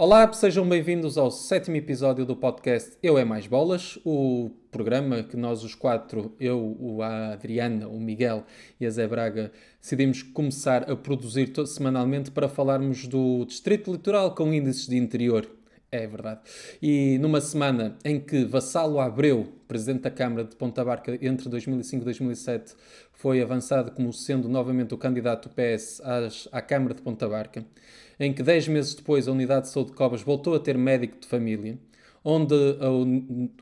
Olá, sejam bem-vindos ao sétimo episódio do podcast Eu é Mais Bolas, o programa que nós os quatro, a Adriana, o Miguel e a Zé Braga, decidimos começar a produzir semanalmente para falarmos do Distrito Litoral com índices de interior. É verdade. E numa semana em que Vassalo Abreu, presidente da Câmara de Ponta Barca entre 2005 e 2007, foi avançado como sendo novamente o candidato do PS à Câmara de Ponta Barca, em que 10 meses depois a Unidade de Saúde de Cobras voltou a ter médico de família, onde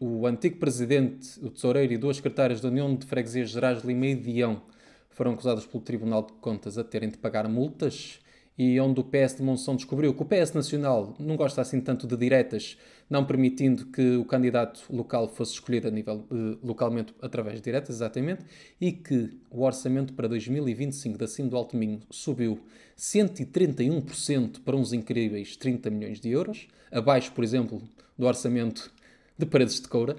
o antigo presidente, o tesoureiro e duas secretárias da União de Freguesias Gerais de Lima e Dião foram acusados pelo Tribunal de Contas a terem de pagar multas, e onde o PS de Monção descobriu que o PS Nacional não gosta assim tanto de diretas, não permitindo que o candidato local fosse escolhido a nível localmente através de diretas, exatamente, e que o orçamento para 2025 da CIM do Alto Minho subiu 131% para uns incríveis 30 milhões de euros, abaixo, por exemplo, do orçamento de Paredes de Coura.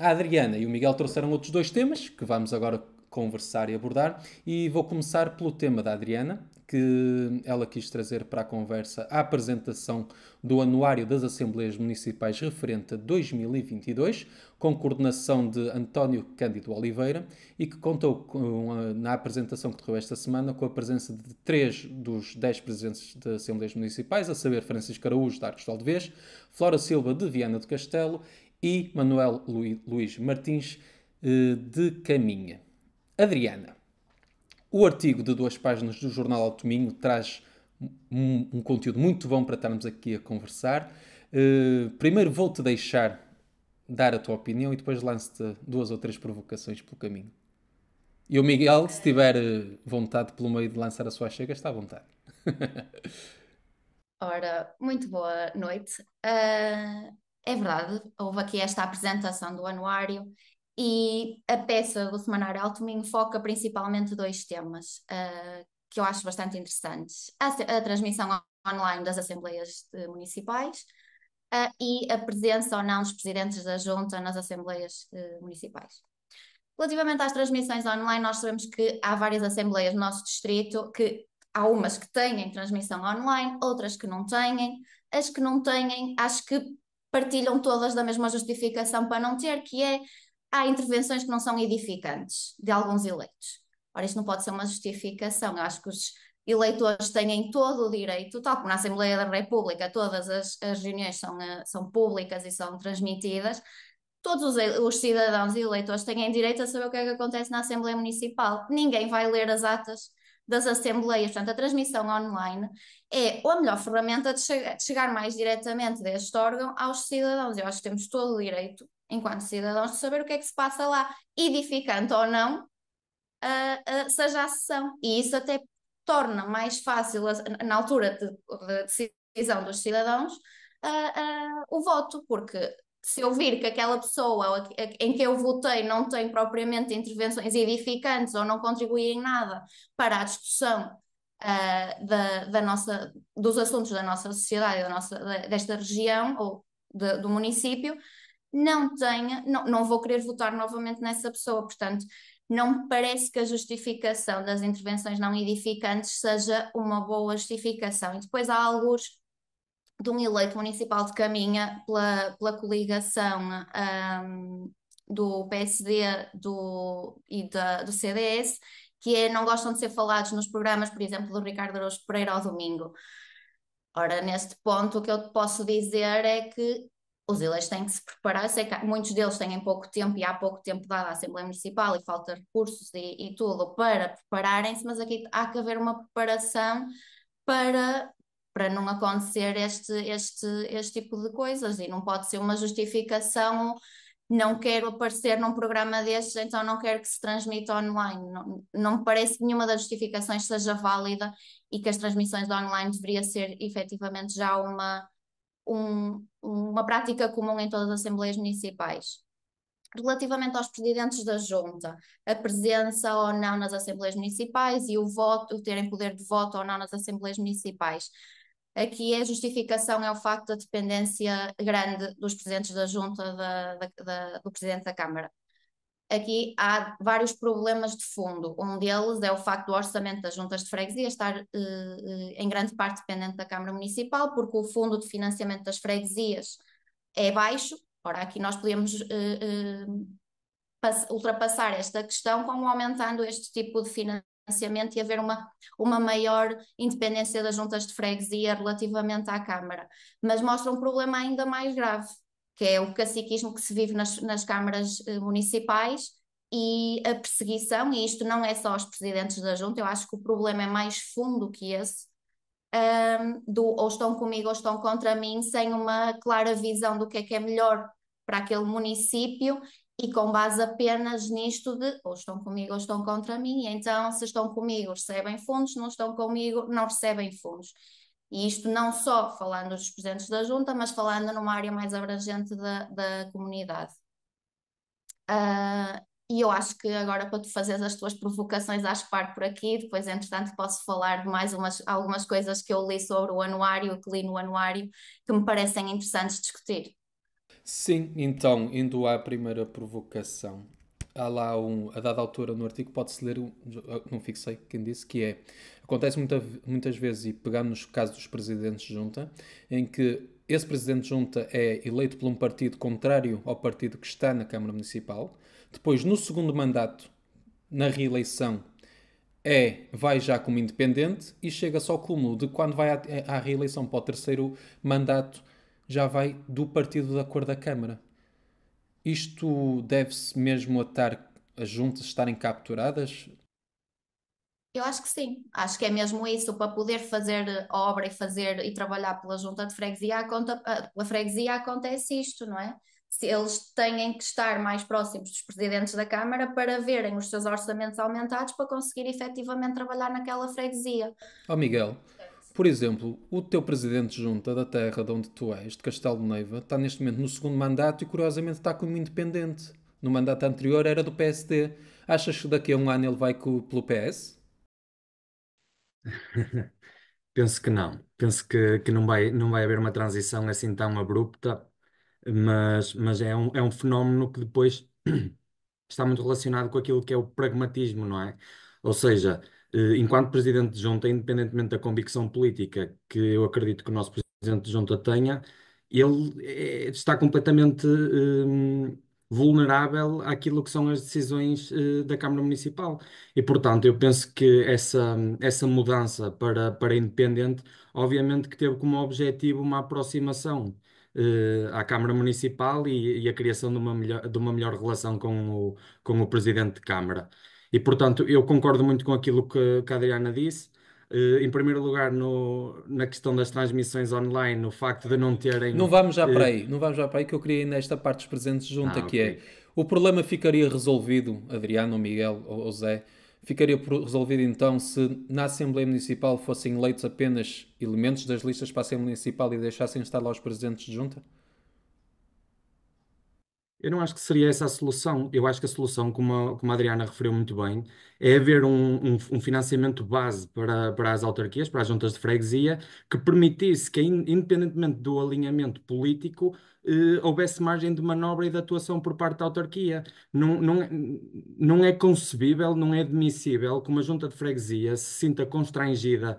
A Adriana e o Miguel trouxeram outros dois temas que vamos agora conversar e abordar, e vou começar pelo tema da Adriana, que ela quis trazer para a conversa a apresentação do Anuário das Assembleias Municipais referente a 2022, com coordenação de António Cândido Oliveira, e que contou na apresentação que decorreu esta semana com a presença de 3 dos 10 presidentes de Assembleias Municipais, a saber Francisco Araújo de Arcos de Valdevez, Flora Silva de Viana do Castelo e Manuel Luís Martins de Caminha. Adriana, o artigo de 2 páginas do Jornal Alto Minho traz um conteúdo muito bom para estarmos aqui a conversar. Primeiro vou-te deixar dar a tua opinião e depois lanço-te 2 ou 3 provocações pelo caminho. E o Miguel, se tiver vontade pelo meio de lançar a sua chega, está à vontade. Ora, muito boa noite. É verdade, houve aqui esta apresentação do anuário e a peça do Semanário Alto Minho foca principalmente dois temas, que eu acho bastante interessantes. A transmissão online das Assembleias Municipais, e a presença ou não dos presidentes da Junta nas Assembleias Municipais. Relativamente às transmissões online, nós sabemos que há várias assembleias no nosso distrito que há umas que têm transmissão online, outras que não têm. As que não têm, acho que partilham todas da mesma justificação para não ter, que é há intervenções que não são edificantes de alguns eleitos. Ora, isto não pode ser uma justificação. Eu acho que os eleitores têm todo o direito, tal como na Assembleia da República, todas as reuniões são públicas e são transmitidas. Todos os cidadãos e eleitores têm direito a saber o que é que acontece na Assembleia Municipal. Ninguém vai ler as atas das Assembleias. Portanto, a transmissão online é a melhor ferramenta de chegar mais diretamente deste órgão aos cidadãos. Eu acho que temos todo o direito, enquanto cidadãos, de saber o que é que se passa lá, edificante ou não, seja a sessão. E isso até torna mais fácil, na altura de decisão dos cidadãos, o voto, porque se eu vir que aquela pessoa em que eu votei não tem propriamente intervenções edificantes ou não contribui em nada para a discussão dos assuntos da nossa sociedade, desta região ou do município, não vou querer votar novamente nessa pessoa. Portanto, não me parece que a justificação das intervenções não edificantes seja uma boa justificação. E depois há alguns de um eleito municipal de Caminha pela coligação do PSD do CDS, não gostam de ser falados nos programas, por exemplo, do Ricardo Araújo Pereira ao domingo. Ora, neste ponto, o que eu te posso dizer é que os eleitos têm que se preparar. Eu sei que muitos deles têm pouco tempo e há pouco tempo dado à Assembleia Municipal e falta recursos e tudo para prepararem-se, mas aqui há que haver uma preparação para, para não acontecer este tipo de coisas, e não pode ser uma justificação. Não quero aparecer num programa destes, então não quero que se transmita online. Não me parece que nenhuma das justificações seja válida e que as transmissões de online deveria ser efetivamente já uma prática comum em todas as Assembleias Municipais. Relativamente aos presidentes da Junta, a presença ou não nas Assembleias Municipais e o voto, o terem poder de voto ou não nas Assembleias Municipais. Aqui a justificação é o facto da dependência grande dos presidentes da Junta do Presidente da Câmara. aqui há vários problemas de fundo. Um deles é o facto do orçamento das juntas de freguesia estar em grande parte dependente da Câmara Municipal, porque o fundo de financiamento das freguesias é baixo. Ora, aqui nós podemos ultrapassar esta questão como aumentando este tipo de financiamento e haver uma maior independência das juntas de freguesia relativamente à Câmara. Mas mostra um problema ainda mais grave, que é o caciquismo que se vive nas câmaras municipais e a perseguição, e isto não é só aos presidentes da junta, eu acho que o problema é mais fundo que esse, do ou estão comigo ou estão contra mim, sem uma clara visão do que é melhor para aquele município e com base apenas nisto de ou estão comigo ou estão contra mim, e então se estão comigo recebem fundos, não estão comigo não recebem fundos. E isto não só falando dos presidentes da junta, mas falando numa área mais abrangente da comunidade. E eu acho que agora para tu fazeres as tuas provocações, acho que paro por aqui. Depois, entretanto, posso falar de mais algumas coisas que eu li sobre o anuário, que li no anuário, que me parecem interessantes discutir. Sim, então, indo à primeira provocação, há lá a dada altura no artigo pode-se ler, não fixei quem disse, que é, acontece muitas vezes, e pegando nos casos dos presidentes de junta, em que esse presidente de junta é eleito por um partido contrário ao partido que está na Câmara Municipal, depois no segundo mandato, na reeleição, vai já como independente e chega-se ao cúmulo de quando vai à reeleição para o terceiro mandato, já vai do partido da cor da Câmara. Isto deve-se mesmo a estar as juntas estarem capturadas? Eu acho que sim, acho que é mesmo isso, para poder fazer obra e trabalhar pela junta de freguesia, pela freguesia acontece isto, não é? Se eles têm que estar mais próximos dos presidentes da Câmara para verem os seus orçamentos aumentados para conseguir efetivamente trabalhar naquela freguesia. Ó Miguel, por exemplo, o teu presidente de junta da terra de onde tu és, de Castelo de Neiva, está neste momento no segundo mandato e curiosamente está como independente. No mandato anterior era do PSD. Achas que daqui a um ano ele vai pelo PS? Penso que não. Penso que não vai haver uma transição assim tão abrupta, mas é um fenómeno que depois está muito relacionado com aquilo que é o pragmatismo, não é? Ou seja, enquanto presidente de junta, independentemente da convicção política que eu acredito que o nosso presidente de junta tenha, ele está completamente vulnerável àquilo que são as decisões da Câmara Municipal. E, portanto, eu penso que essa mudança para independente, obviamente que teve como objetivo uma aproximação à Câmara Municipal e a criação de uma melhor relação com o Presidente de Câmara. E, portanto, eu concordo muito com aquilo que a Adriana disse. Em primeiro lugar, na questão das transmissões online, o facto de não Não terem. vamos já para aí, não vamos já para aí que eu queria ir nesta parte dos presentes de junta, que Ok. é o problema ficaria resolvido, Adriano, ou Miguel, ou Zé, ficaria resolvido então se na Assembleia Municipal fossem eleitos apenas elementos das listas para a Assembleia Municipal e deixassem estar lá os presidentes de junta? Eu não acho que seria essa a solução. Eu acho que a solução, como a Adriana referiu muito bem, é haver um financiamento base para as autarquias, para as juntas de freguesia, que permitisse que, independentemente do alinhamento político, houvesse margem de manobra e de atuação por parte da autarquia. Não é concebível, não é admissível que uma junta de freguesia se sinta constrangida,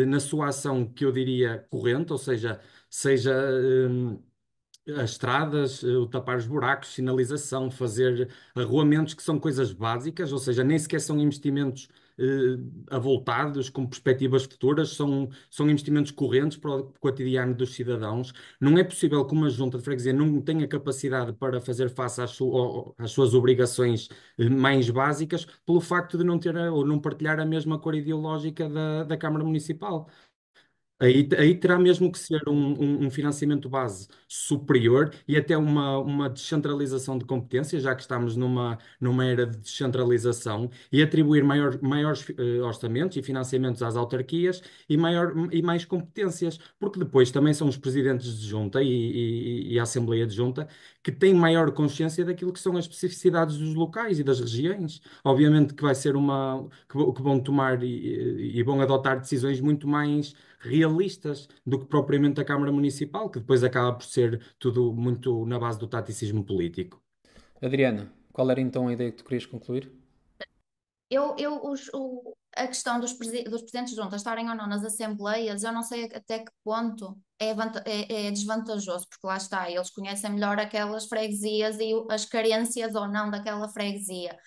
na sua ação, que eu diria corrente, ou seja as estradas, o tapar os buracos, sinalização, fazer arruamentos que são coisas básicas, ou seja, nem sequer são investimentos avultados, com perspectivas futuras, são investimentos correntes para o cotidiano dos cidadãos. Não é possível que uma junta de freguesia não tenha capacidade para fazer face às suas obrigações mais básicas, pelo facto de não ter ou não partilhar a mesma cor ideológica da Câmara Municipal. Aí terá mesmo que ser um financiamento base superior e até uma descentralização de competências, já que estamos numa era de descentralização, e atribuir maiores orçamentos e financiamentos às autarquias e mais competências, porque depois também são os presidentes de junta e a Assembleia de Junta que têm maior consciência daquilo que são as especificidades dos locais e das regiões. Obviamente que vai ser que vão tomar e vão adotar decisões muito mais realistas do que propriamente a Câmara Municipal, que depois acaba por ser tudo muito na base do taticismo político. Adriana, Qual era então a ideia que tu querias concluir? A questão dos presidentes juntas estarem ou não nas assembleias, eu não sei até que ponto é desvantajoso, porque lá está, eles conhecem melhor aquelas freguesias e as carências ou não daquela freguesia.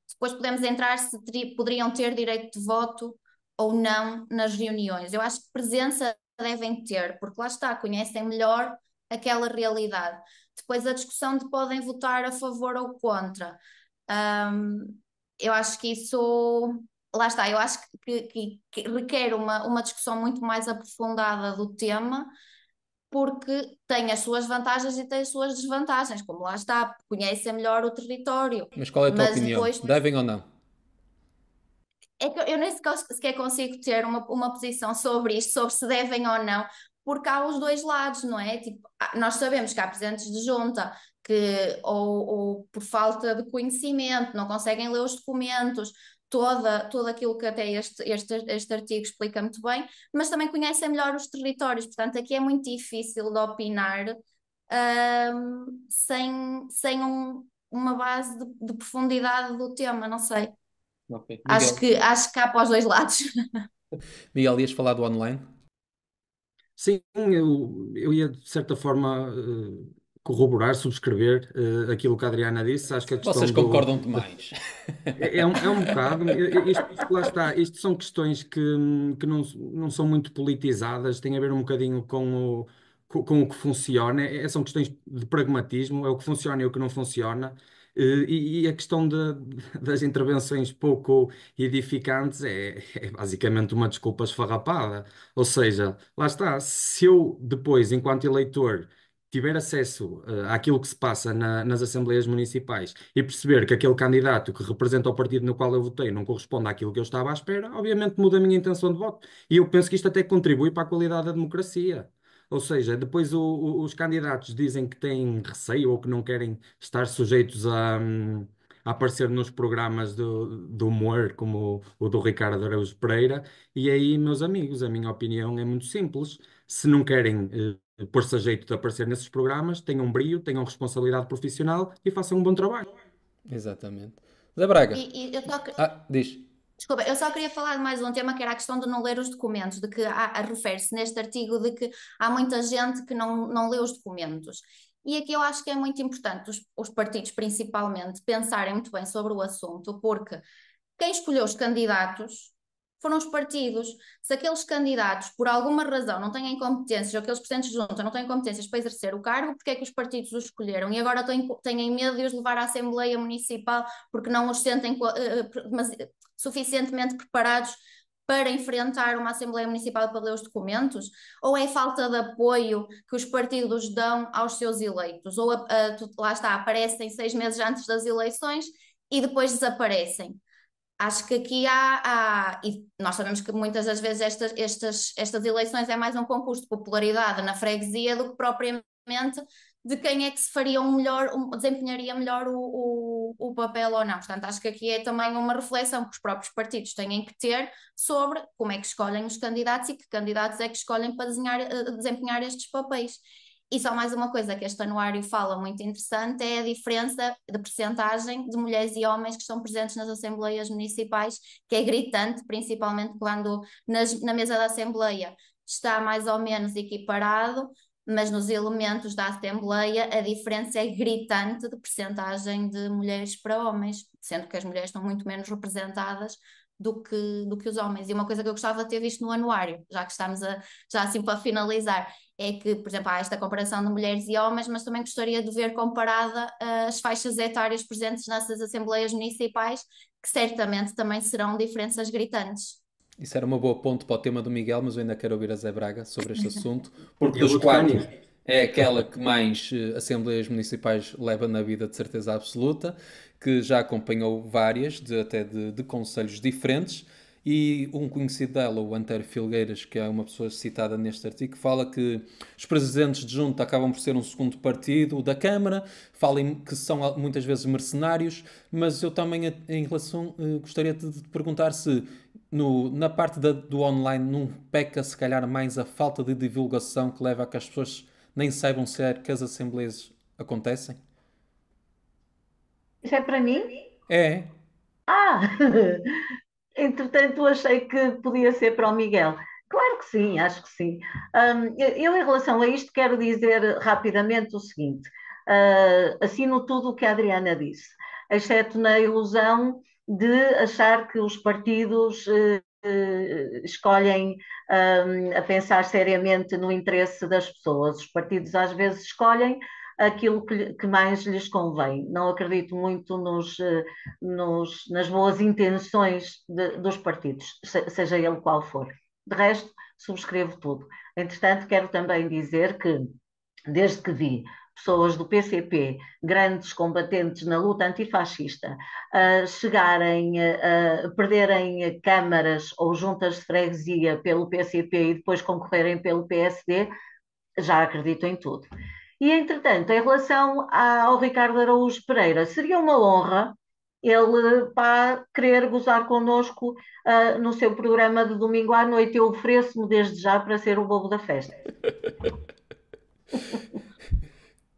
Depois podemos entrar se poderiam ter direito de voto ou não nas reuniões. Eu acho que presença devem ter, porque lá está, conhecem melhor aquela realidade. Depois a discussão de podem votar a favor ou contra. Ahm, eu acho que isso, lá está, eu acho que requer uma discussão muito mais aprofundada do tema, porque tem as suas vantagens e tem as suas desvantagens, como lá está, conhecem melhor o território, Mas qual é a tua mas opinião? depois Devem ou não? é que eu nem sequer consigo ter uma posição sobre isto, sobre se devem ou não, porque há os dois lados, não é? Tipo, nós sabemos que há presidentes de junta que, ou por falta de conhecimento, não conseguem ler os documentos, todo aquilo que até este artigo explica muito bem, mas também conhecem melhor os territórios, portanto, aqui é muito difícil de opinar, sem uma base de profundidade do tema, não sei. Ok. Acho que há para os dois lados. Miguel, ias falar do online? Sim, eu ia de certa forma corroborar, subscrever aquilo que a Adriana disse. Acho que a Vocês questão concordam demais. é um bocado, isto, lá está, isto são questões que não são muito politizadas, têm a ver um bocadinho com o que funciona, são questões de pragmatismo, é o que funciona e o que não funciona. E a questão das intervenções pouco edificantes é basicamente uma desculpa esfarrapada. Ou seja, lá está, se eu depois, enquanto eleitor, tiver acesso àquilo que se passa nas assembleias municipais e perceber que aquele candidato que representa o partido no qual eu votei não corresponde àquilo que eu estava à espera, obviamente muda a minha intenção de voto. E eu penso que isto até contribui para a qualidade da democracia. Ou seja, depois os candidatos dizem que têm receio ou que não querem estar sujeitos a aparecer nos programas do humor, como o do Ricardo Araújo Pereira. E aí, meus amigos, a minha opinião é muito simples. Se não querem pôr-se a jeito de aparecer nesses programas, tenham brio, tenham responsabilidade profissional e façam um bom trabalho. Exatamente. Zé Braga. E eu só, Diz. desculpa, eu só queria falar de mais um tema que era a questão de não ler os documentos, de que refere-se neste artigo de que há muita gente que não lê os documentos. E aqui eu acho que é muito importante os partidos, principalmente, pensarem muito bem sobre o assunto, porque quem escolheu os candidatos foram os partidos. Se aqueles candidatos, por alguma razão, não têm competências, ou aqueles presidentes de junta não têm competências para exercer o cargo, porque é que os partidos os escolheram? E agora têm medo de os levar à Assembleia Municipal porque não os sentem suficientemente preparados para enfrentar uma Assembleia Municipal para ler os documentos? Ou é falta de apoio que os partidos dão aos seus eleitos? Ou, lá está, aparecem 6 meses antes das eleições e depois desaparecem? Acho que aqui e nós sabemos que muitas das vezes estas eleições é mais um concurso de popularidade na freguesia do que propriamente de quem é que se faria desempenharia melhor o papel ou não. Portanto, acho que aqui é também uma reflexão que os próprios partidos têm que ter sobre como é que escolhem os candidatos e que candidatos é que escolhem para desempenhar estes papéis. E só mais uma coisa que este anuário fala muito interessante é a diferença de percentagem de mulheres e homens que estão presentes nas assembleias municipais, que é gritante, principalmente quando na mesa da assembleia está mais ou menos equiparado, mas nos elementos da assembleia a diferença é gritante de percentagem de mulheres para homens, sendo que as mulheres estão muito menos representadas do que os homens. E uma coisa que eu gostava de ter visto no anuário, já que estamos já assim para finalizar, é que, por exemplo, há esta comparação de mulheres e homens, mas também gostaria de ver comparada as faixas etárias presentes nessas assembleias municipais, que certamente também serão diferenças gritantes. Isso era uma boa ponte para o tema do Miguel, mas eu ainda quero ouvir a Zé Braga sobre este assunto, porque Eu dos vou tocar quatro nisso. é aquela que mais assembleias municipais leva na vida de certeza absoluta, que já acompanhou várias, até de conselhos diferentes, e um conhecido dela, o Antério Filgueiras, que é uma pessoa citada neste artigo, fala que os presidentes de junta acabam por ser um segundo partido da Câmara, falam que são muitas vezes mercenários, mas eu também, em relação, gostaria de te perguntar se na parte do online não peca se calhar mais a falta de divulgação que leva a que as pessoas nem saibam sequer que as assembleias acontecem? Isso é para mim? É, Ah, entretanto, achei que podia ser para o Miguel. Claro que sim, acho que sim. Eu, em relação a isto, quero dizer rapidamente o seguinte: assino tudo o que a Adriana disse, exceto na ilusão de achar que os partidos escolhem, a pensar seriamente no interesse das pessoas. Os partidos às vezes escolhem aquilo que mais lhes convém. Não acredito muito nas boas intenções dos partidos, seja ele qual for. De resto, subscrevo tudo. Entretanto, quero também dizer que, desde que vi pessoas do PCP, grandes combatentes na luta antifascista, chegarem a perderem câmaras ou juntas de freguesia pelo PCP e depois concorrerem pelo PSD, já acredito em tudo. E, entretanto, em relação ao Ricardo Araújo Pereira, seria uma honra ele querer gozar connosco no seu programa de domingo à noite. Eu ofereço-me desde já para ser o bobo da festa.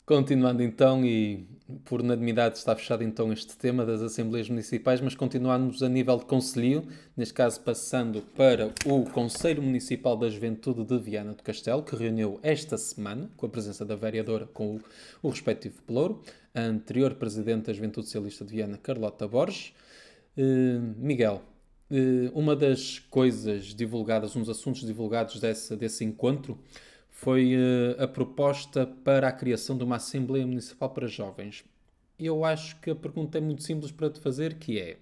continuando então, e por unanimidade está fechado então este tema das Assembleias Municipais, mas continuamos a nível de concelho, neste caso passando para o Conselho Municipal da Juventude de Viana do Castelo, que reuniu esta semana, com a presença da vereadora com o respectivo pelouro, a anterior Presidente da Juventude Socialista de Viana, Carlota Borges. Miguel, uma das coisas divulgadas, uns assuntos divulgados desse encontro, foi a proposta para a criação de uma Assembleia Municipal para Jovens. Eu acho que a pergunta é muito simples para te fazer, que é,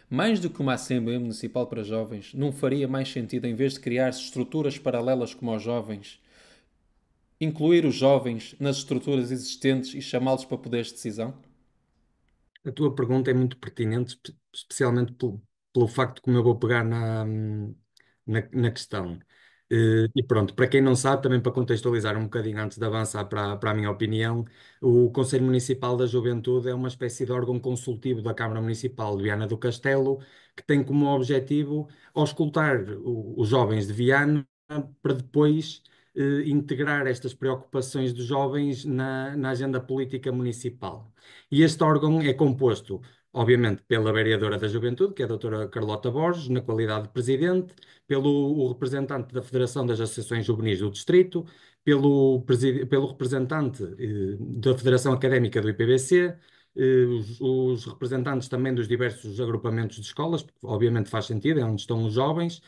mais do que uma Assembleia Municipal para Jovens, não faria mais sentido, em vez de criar estruturas paralelas como aos jovens, incluir os jovens nas estruturas existentes e chamá-los para poderes de decisão? A tua pergunta é muito pertinente, especialmente pelo facto de como eu vou pegar na questão. E pronto, para quem não sabe, também para contextualizar um bocadinho antes de avançar para a minha opinião, o Conselho Municipal da Juventude é uma espécie de órgão consultivo da Câmara Municipal de Viana do Castelo, que tem como objetivo auscultar os jovens de Viana para depois integrar estas preocupações dos jovens na agenda política municipal. E este órgão é composto, obviamente, pela vereadora da Juventude, que é a doutora Carlota Borges, na qualidade de presidente, pelo o representante da Federação das Associações Juvenis do Distrito, pelo representante da Federação Académica do IPBC, os representantes também dos diversos agrupamentos de escolas, porque obviamente faz sentido, é onde estão os jovens,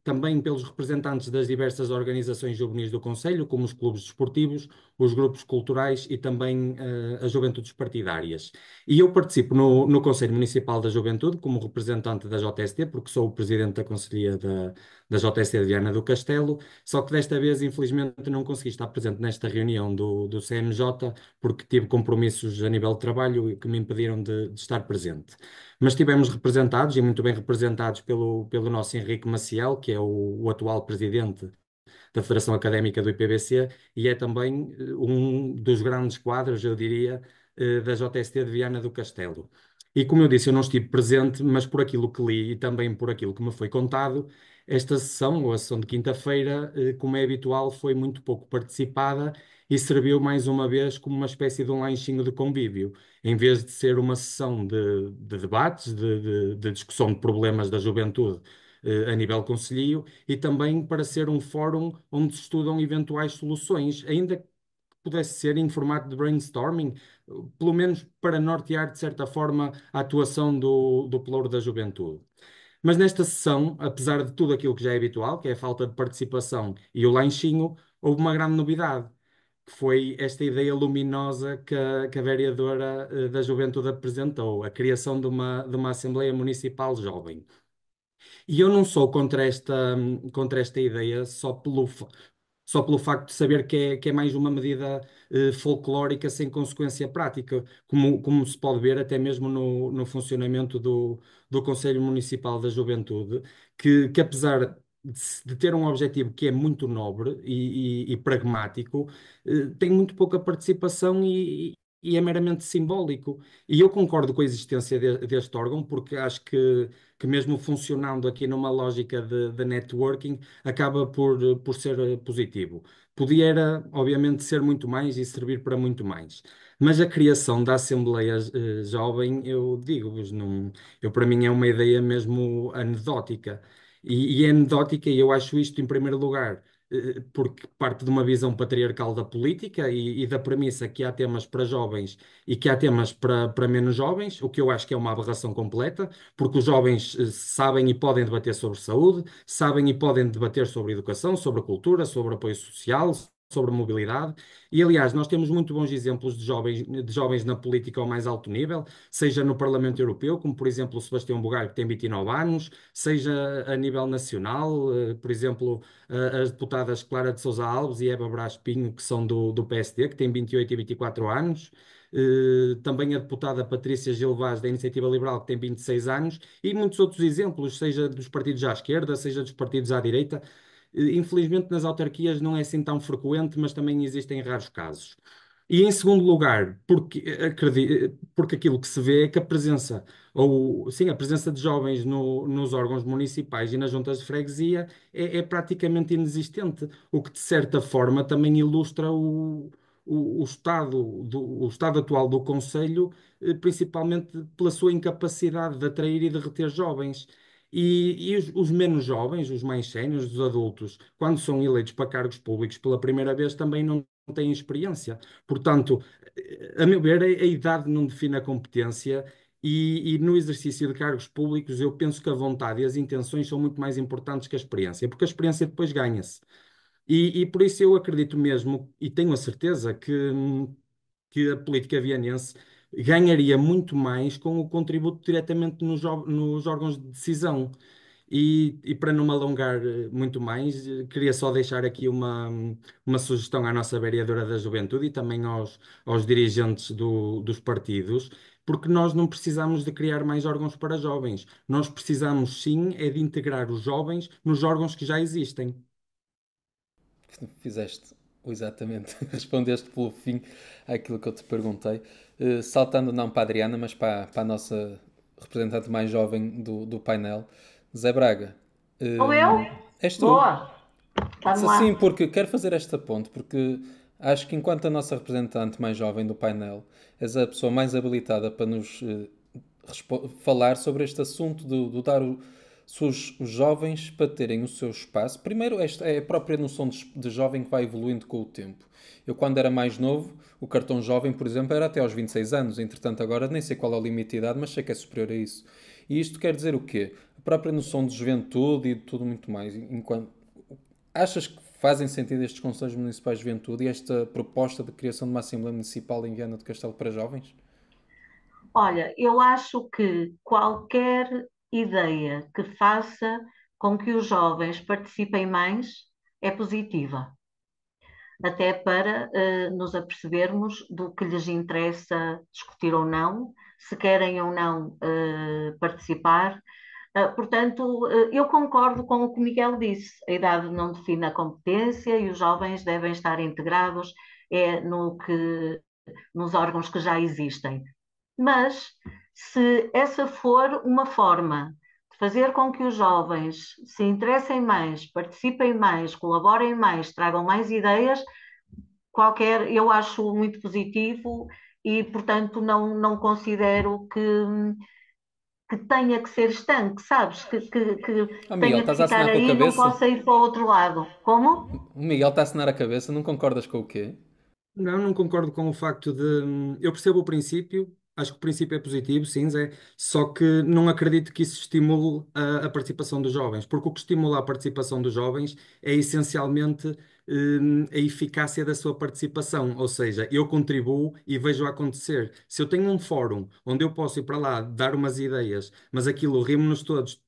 também pelos representantes das diversas organizações juvenis do Conselho, como os clubes desportivos, os grupos culturais e também as juventudes partidárias. E eu participo no Conselho Municipal da Juventude como representante da JST, porque sou o presidente da Conselhia da JST de Viana do Castelo, só que desta vez, infelizmente, não consegui estar presente nesta reunião do CMJ, porque tive compromissos a nível de trabalho que me impediram de estar presente. Mas estivemos representados, e muito bem representados, pelo nosso Henrique Maciel, que é o atual presidente da Federação Académica do IPBC e é também um dos grandes quadros, eu diria, da JST de Viana do Castelo. E como eu disse, eu não estive presente, mas por aquilo que li e também por aquilo que me foi contado, esta sessão, ou a sessão de quinta-feira, como é habitual, foi muito pouco participada e serviu mais uma vez como uma espécie de um lanchinho de convívio. Em vez de ser uma sessão de debates, de discussão de problemas da juventude a nível concelhio, e também para ser um fórum onde se estudam eventuais soluções, ainda que pudesse ser em formato de brainstorming, pelo menos para nortear, de certa forma, a atuação do Pelouro da Juventude. Mas nesta sessão, apesar de tudo aquilo que já é habitual, que é a falta de participação e o lanchinho, houve uma grande novidade, que foi esta ideia luminosa que a vereadora da Juventude apresentou, a criação de uma Assembleia Municipal Jovem. E eu não sou contra esta ideia só pelo facto de saber que é mais uma medida folclórica sem consequência prática, como se pode ver até mesmo no funcionamento do Conselho Municipal da Juventude, que apesar de ter um objetivo que é muito nobre e pragmático, tem muito pouca participação e é meramente simbólico. E eu concordo com a existência deste órgão, porque acho que mesmo funcionando aqui numa lógica de networking, acaba por ser positivo. Podia, era, obviamente, ser muito mais e servir para muito mais. Mas a criação da Assembleia Jovem, eu digo-vos, não, eu, para mim é uma ideia mesmo anedótica. E é anedótica, e eu acho isto em primeiro lugar porque parte de uma visão patriarcal da política e da premissa que há temas para jovens e que há temas para menos jovens, o que eu acho que é uma aberração completa, porque os jovens sabem e podem debater sobre saúde, sabem e podem debater sobre educação, sobre cultura, sobre apoio social, sobre mobilidade. E, aliás, nós temos muito bons exemplos de jovens na política ao mais alto nível, seja no Parlamento Europeu, como por exemplo o Sebastião Bugalho, que tem 29 anos, seja a nível nacional, por exemplo, as deputadas Clara de Sousa Alves e Eva Brás Pinho, que são do PSD, que têm 28 e 24 anos. Também a deputada Patrícia Gil Vaz, da Iniciativa Liberal, que tem 26 anos, e muitos outros exemplos, seja dos partidos à esquerda, seja dos partidos à direita. Infelizmente, nas autarquias não é assim tão frequente, mas também existem raros casos. E em segundo lugar, porque aquilo que se vê é que a presença, ou sim, a presença de jovens nos órgãos municipais e nas juntas de freguesia é praticamente inexistente, o que de certa forma também ilustra o estado atual do Conselho, principalmente pela sua incapacidade de atrair e de reter jovens. E os menos jovens, os mais sénios, os adultos, quando são eleitos para cargos públicos pela primeira vez, também não têm experiência. Portanto, a meu ver, a idade não define a competência. E no exercício de cargos públicos, eu penso que a vontade e as intenções são muito mais importantes que a experiência, porque a experiência depois ganha-se. E por isso eu acredito mesmo, e tenho a certeza, que a política vianense ganharia muito mais com o contributo diretamente nos órgãos de decisão. E para não me alongar muito mais, queria só deixar aqui uma sugestão à nossa vereadora da Juventude e também aos dirigentes dos partidos, porque nós não precisamos de criar mais órgãos para jovens. Nós precisamos, sim, é de integrar os jovens nos órgãos que já existem. Fizeste exatamente, respondeste pelo fim àquilo que eu te perguntei. Saltando não para a Adriana, mas para a nossa representante mais jovem do painel, Zé Braga. Ou eu? És tu. Boa, vamos Sim, lá. porque quero fazer esta ponte, porque acho que enquanto a nossa representante mais jovem do painel, és a pessoa mais habilitada para nos falar sobre este assunto de dar os jovens para terem o seu espaço. Primeiro, esta é a própria noção de jovem que vai evoluindo com o tempo. Eu, quando era mais novo, o cartão jovem, por exemplo, era até aos 26 anos. Entretanto, agora nem sei qual é o limite de idade, mas sei que é superior a isso. E isto quer dizer o quê? A própria noção de juventude e de tudo muito mais. Achas que fazem sentido estes Conselhos Municipais de Juventude e esta proposta de criação de uma Assembleia Municipal em Viana do Castelo para jovens? Olha, eu acho que qualquer ideia que faça com que os jovens participem mais é positiva, até para nos apercebermos do que lhes interessa discutir ou não, se querem ou não participar. Portanto, eu concordo com o que o Miguel disse. A idade não define a competência e os jovens devem estar integrados no nos órgãos que já existem. Mas, se essa for uma forma de fazer com que os jovens se interessem mais, participem mais, colaborem mais, tragam mais ideias, eu acho muito positivo e, portanto, não considero que tenha que ser estanque, sabes? Que Miguel, tenha que estás a ficar assinar com a aí e não cabeça? possa ir para o outro lado. Como? O Miguel está a assinar a cabeça, não concordas com o quê? Não concordo com o facto de. Eu percebo o princípio, acho que o princípio é positivo, sim, Zé, só que não acredito que isso estimule a participação dos jovens, porque o que estimula a participação dos jovens é essencialmente a eficácia da sua participação, ou seja, eu contribuo e vejo acontecer. Se eu tenho um fórum onde eu posso ir para lá dar umas ideias, mas aquilo rimos-nos todos,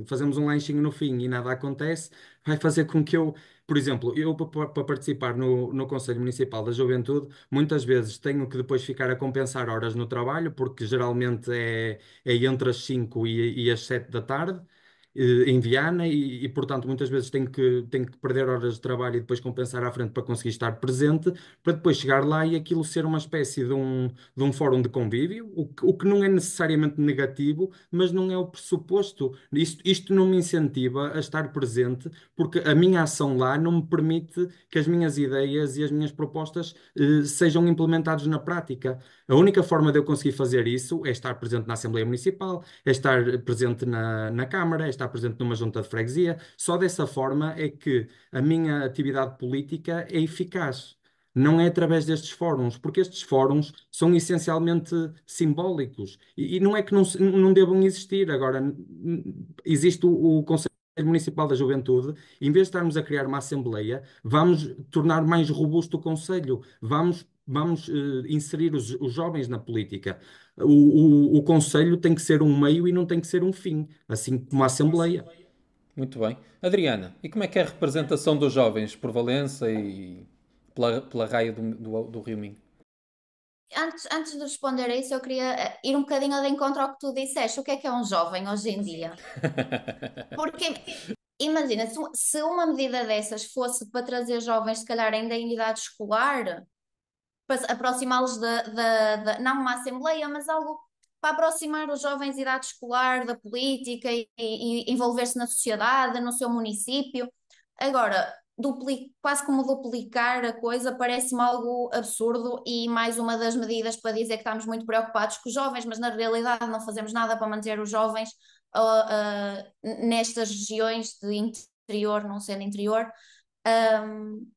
fazemos um lanchinho no fim e nada acontece, vai fazer com que eu. Por exemplo, eu para participar no Conselho Municipal da Juventude, muitas vezes tenho que depois ficar a compensar horas no trabalho, porque geralmente é entre as 5 e as 7 da tarde. em Viana portanto, muitas vezes tenho que perder horas de trabalho e depois compensar à frente para conseguir estar presente, para depois chegar lá e aquilo ser uma espécie de um fórum de convívio, o que não é necessariamente negativo, mas não é o pressuposto. Isto não me incentiva a estar presente, porque a minha ação lá não me permite que as minhas ideias e as minhas propostas sejam implementadas na prática. A única forma de eu conseguir fazer isso é estar presente na Assembleia Municipal, é estar presente na Câmara, é estar presente numa junta de freguesia. Só dessa forma é que a minha atividade política é eficaz. Não é através destes fóruns, porque estes fóruns são essencialmente simbólicos e não é que não devam existir. Agora, existe o Conselho Municipal da Juventude, em vez de estarmos a criar uma Assembleia, vamos tornar mais robusto o Conselho, vamos inserir os jovens na política. O Conselho tem que ser um meio e não tem que ser um fim, assim como a Assembleia. Muito bem. Adriana, e como é que é a representação dos jovens por Valença e pela raia do Rio Minho? Antes de responder a isso, eu queria ir um bocadinho de encontro ao que tu disseste. O que é um jovem hoje em dia? Porque imagina, se uma medida dessas fosse para trazer jovens, se calhar ainda em idade escolar, para aproximá-los não uma assembleia, mas algo para aproximar os jovens de idade escolar da política e envolver-se na sociedade, no seu município. Agora, quase como duplicar a coisa parece-me algo absurdo e mais uma das medidas para dizer que estamos muito preocupados com os jovens, mas na realidade não fazemos nada para manter os jovens nestas regiões de interior, não sendo interior. Um,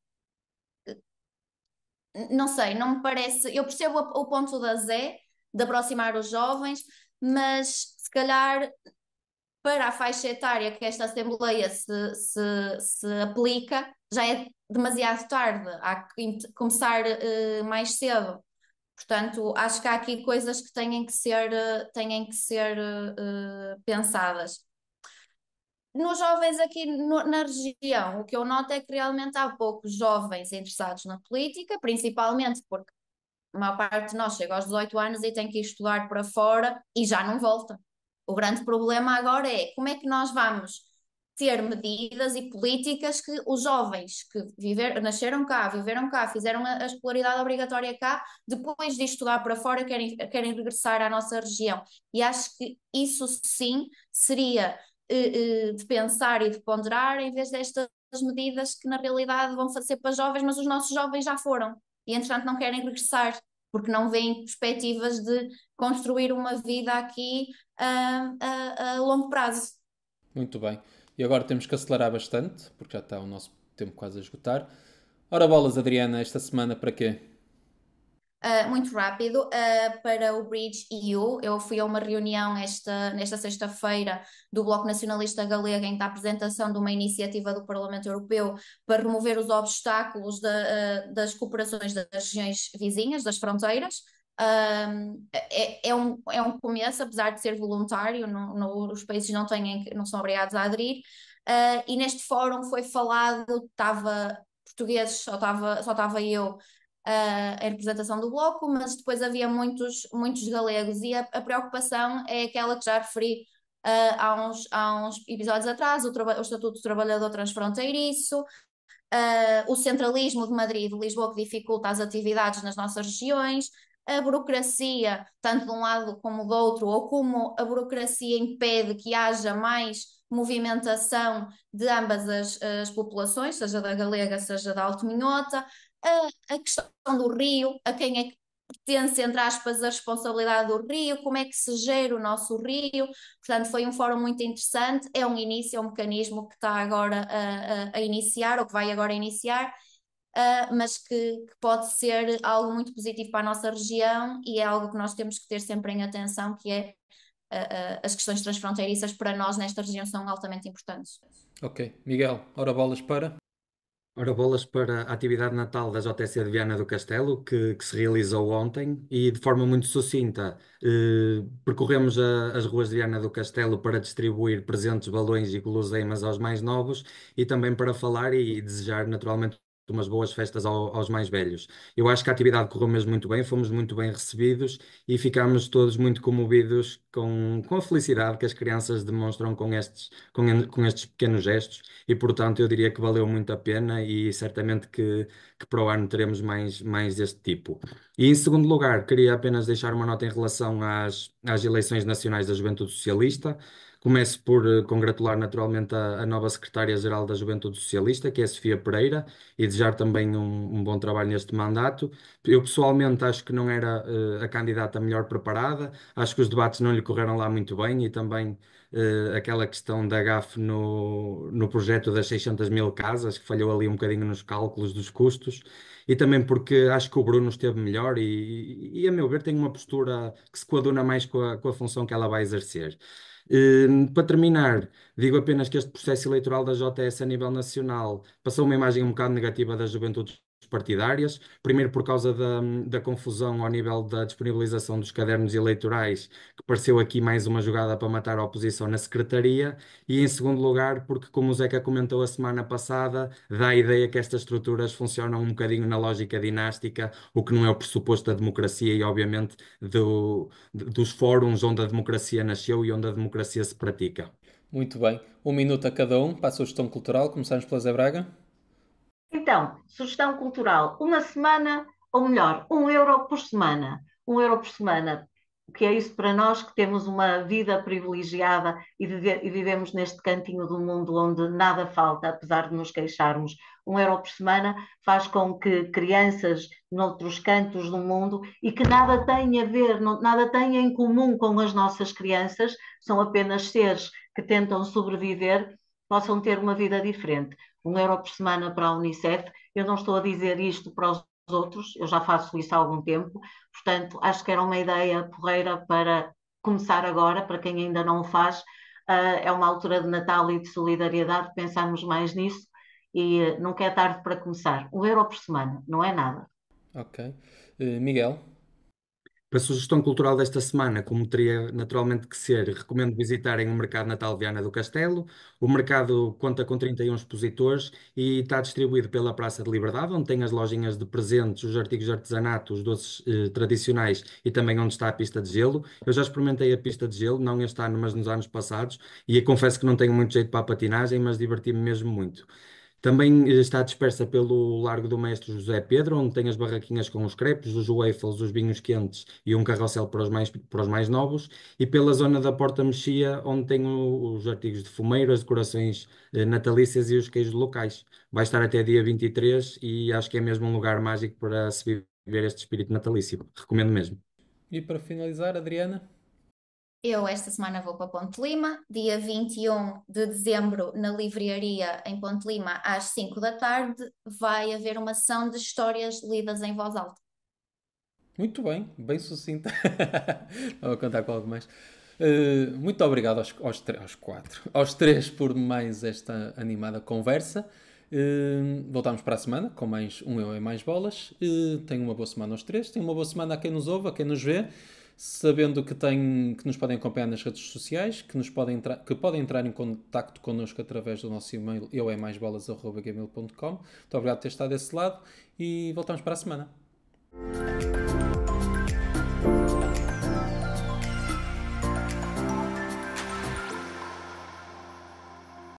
não sei, não me parece. Eu percebo o ponto da Zé, de aproximar os jovens, mas se calhar para a faixa etária que esta Assembleia se aplica, já é demasiado tarde, há que começar mais cedo. Portanto, acho que há aqui coisas que têm que ser pensadas. Nos jovens aqui na região, o que eu noto é que realmente há poucos jovens interessados na política, principalmente porque a maior parte de nós chega aos 18 anos e tem que ir estudar para fora e já não volta. O grande problema agora é como é que nós vamos ter medidas e políticas que os jovens que nasceram cá, viveram cá, fizeram a escolaridade obrigatória cá, depois de estudar para fora querem regressar à nossa região. E acho que isso sim seria de pensar e de ponderar em vez destas medidas que na realidade vão fazer para jovens, mas os nossos jovens já foram e entretanto não querem regressar porque não veem perspectivas de construir uma vida aqui a longo prazo. Muito bem. E agora temos que acelerar bastante, porque já está o nosso tempo quase a esgotar. Ora bolas, Adriana, esta semana para quê? Muito rápido, para o Bridge EU. Eu fui a uma reunião nesta sexta-feira do Bloco Nacionalista Galego em que a apresentação de uma iniciativa do Parlamento Europeu para remover os obstáculos das cooperações das regiões vizinhas, das fronteiras. É um começo, apesar de ser voluntário, os países não são obrigados a aderir. E neste fórum foi falado, estava portugueses, só estava eu em representação do Bloco, mas depois havia muitos galegos e a preocupação é aquela que já referi há uns episódios atrás, o Estatuto do Trabalhador Transfronteiriço, o centralismo de Madrid e de Lisboa que dificulta as atividades nas nossas regiões, a burocracia, tanto de um lado como do outro, ou como a burocracia impede que haja mais movimentação de ambas as populações, seja da galega, seja da alto-minhota, a questão do rio, a quem é que pertence, entre aspas, a responsabilidade do rio, como é que se gera o nosso rio. Portanto, foi um fórum muito interessante, é um início, é um mecanismo que está agora a iniciar, ou que vai agora iniciar, mas que pode ser algo muito positivo para a nossa região e é algo que nós temos que ter sempre em atenção, que é as questões transfronteiriças para nós nesta região são altamente importantes. Ok. Miguel, ora bolas para? Ora, bolas para a atividade Natal da JC de Viana do Castelo, que se realizou ontem e de forma muito sucinta percorremos as ruas de Viana do Castelo para distribuir presentes, balões e guloseimas aos mais novos e também para falar e desejar naturalmente umas boas festas aos mais velhos. Eu acho que a atividade correu mesmo muito bem, fomos muito bem recebidos e ficámos todos muito comovidos com a felicidade que as crianças demonstram com estes pequenos gestos e, portanto, eu diria que valeu muito a pena e certamente que para o ano teremos mais deste tipo. E, em segundo lugar, queria apenas deixar uma nota em relação às eleições nacionais da Juventude Socialista. Começo por congratular naturalmente a nova secretária-geral da Juventude Socialista, que é a Sofia Pereira, e desejar também um bom trabalho neste mandato. Eu pessoalmente acho que não era a candidata melhor preparada, acho que os debates não lhe correram lá muito bem e também aquela questão da gafe no projeto das 600 mil casas, que falhou ali um bocadinho nos cálculos dos custos, e também porque acho que o Bruno esteve melhor e a meu ver, tem uma postura que se coaduna mais com a função que ela vai exercer. Para terminar, digo apenas que este processo eleitoral da JS a nível nacional passou uma imagem um bocado negativa das juventudes partidárias, primeiro por causa da confusão ao nível da disponibilização dos cadernos eleitorais, que pareceu aqui mais uma jogada para matar a oposição na secretaria, e em segundo lugar porque, como o Zeca comentou a semana passada, dá a ideia que estas estruturas funcionam um bocadinho na lógica dinástica, o que não é o pressuposto da democracia e, obviamente, dos fóruns onde a democracia nasceu e onde a democracia se pratica. Muito bem. 1 minuto a cada um para a sua gestão cultural. Começamos pela Zé Braga. Então, sugestão cultural, uma semana, ou melhor, 1 euro por semana. 1 euro por semana, o que é isso para nós que temos uma vida privilegiada e vivemos neste cantinho do mundo onde nada falta, apesar de nos queixarmos. 1 euro por semana faz com que crianças noutros cantos do mundo e que nada têm a ver, nada têm em comum com as nossas crianças, são apenas seres que tentam sobreviver, possam ter uma vida diferente. 1 euro por semana para a Unicef. Eu não estou a dizer isto para os outros, eu já faço isso há algum tempo, portanto, acho que era uma ideia porreira para começar agora, para quem ainda não o faz. É uma altura de Natal e de solidariedade, pensarmos mais nisso e nunca é tarde para começar. 1 euro por semana, não é nada. Ok. Miguel. Para a sugestão cultural desta semana, como teria naturalmente que ser, recomendo visitarem o Mercado Natal de Viana do Castelo. O mercado conta com 31 expositores e está distribuído pela Praça de Liberdade, onde tem as lojinhas de presentes, os artigos de artesanato, os doces tradicionais e também onde está a pista de gelo. Eu já experimentei a pista de gelo, não este ano, mas nos anos passados, e confesso que não tenho muito jeito para a patinagem, mas diverti-me mesmo muito. Também está dispersa pelo Largo do Mestre José Pedro, onde tem as barraquinhas com os crepes, os waffles, os vinhos quentes e um carrossel para os mais novos, e pela zona da Porta Mexia, onde tem os artigos de fumeiro, as decorações natalícias e os queijos locais. Vai estar até dia 23 e acho que é mesmo um lugar mágico para se viver este espírito natalício. Recomendo mesmo. E para finalizar, Adriana. Eu esta semana vou para Ponte Lima, dia 21 de dezembro, na livraria em Ponte Lima, às 5 da tarde, vai haver uma sessão de histórias lidas em voz alta. Muito bem, bem sucinta. Vou contar com algo mais. Muito obrigado aos quatro, aos três por mais esta animada conversa. Voltamos para a semana com mais um Eu é Mais Bolas. Tenham uma boa semana aos três, tenham uma boa semana a quem nos ouve, a quem nos vê, sabendo que nos podem acompanhar nas redes sociais, que podem entrar em contacto connosco através do nosso e-mail euemaisbolas@gmail.com. Muito obrigado por ter estado desse lado e voltamos para a semana.